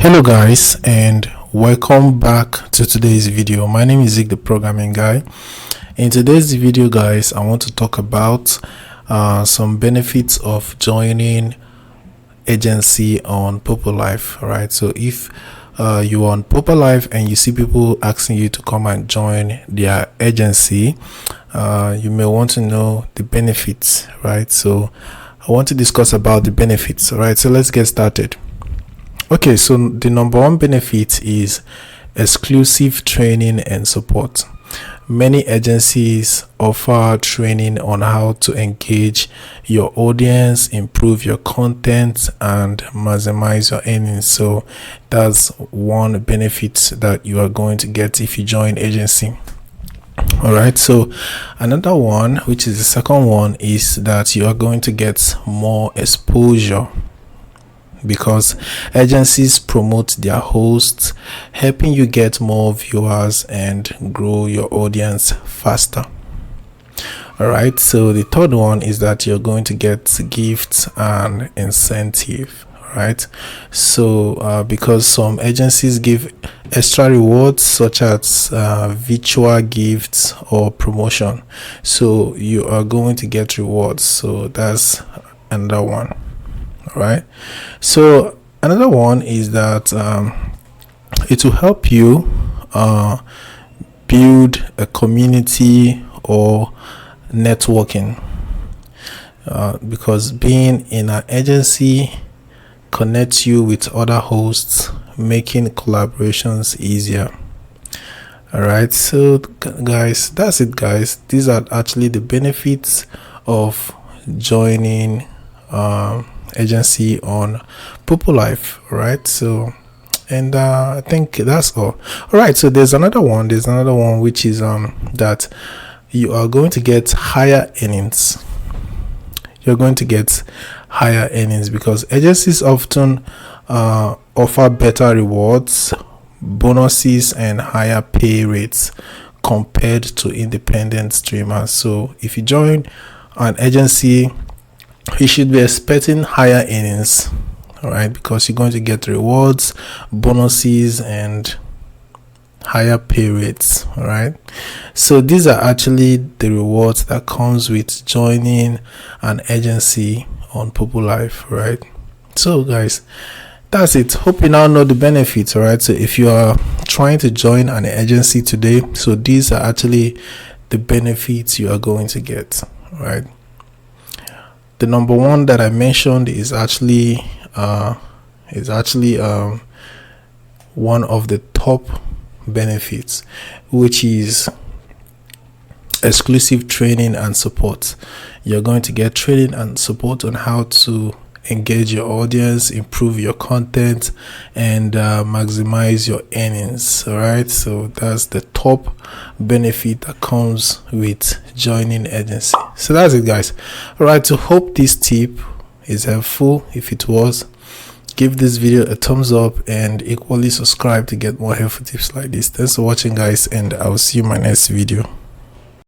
Hello guys, and welcome back to today's video. My name is Zeke, the programming guy. In today's video guys, I want to talk about some benefits of joining agency on Poppo Live. Right, so if you're on Poppo Live and you see people asking you to come and join their agency, you may want to know the benefits, right? So I want to discuss about the benefits. Right, so let's get started. Okay, so the number one benefit is exclusive training and support. Many agencies offer training on how to engage your audience, improve your content, and maximize your earnings. So that's one benefit that you are going to get if you join agency. All right, so another one, which is the second one, is that you are going to get more exposure, because agencies promote their hosts, helping you get more viewers and grow your audience faster. All right, so the third one is that you're going to get gifts and incentive. Right, so because some agencies give extra rewards such as virtual gifts or promotion, so you are going to get rewards. So that's another one. Right, so another one is that it will help you build a community or networking, because being in an agency connects you with other hosts, making collaborations easier. All right, so guys, that's it guys. These are actually the benefits of joining agency on Poppo Live. Right, so and I think that's all. All right, so there's another one which is that you are going to get higher earnings. You're going to get higher earnings because agencies often offer better rewards, bonuses, and higher pay rates compared to independent streamers. So if you join an agency, you should be expecting higher earnings. All right, because you're going to get rewards, bonuses, and higher pay rates. All right, so these are actually the rewards that comes with joining an agency on Poppo Live. Right, so guys, that's it. Hope you now know the benefits. All right, so if you are trying to join an agency today, so these are actually the benefits you are going to get. All right, the number one that I mentioned is actually one of the top benefits, which is exclusive training and support. You're going to get training and support on how to engage your audience, improve your content, and maximize your earnings. All right, so that's the top benefit that comes with joining agency. So that's it guys. All right, so hope this tip is helpful. If it was, give this video a thumbs up and equally subscribe to get more helpful tips like this. Thanks for watching guys, and I'll see you in my next video.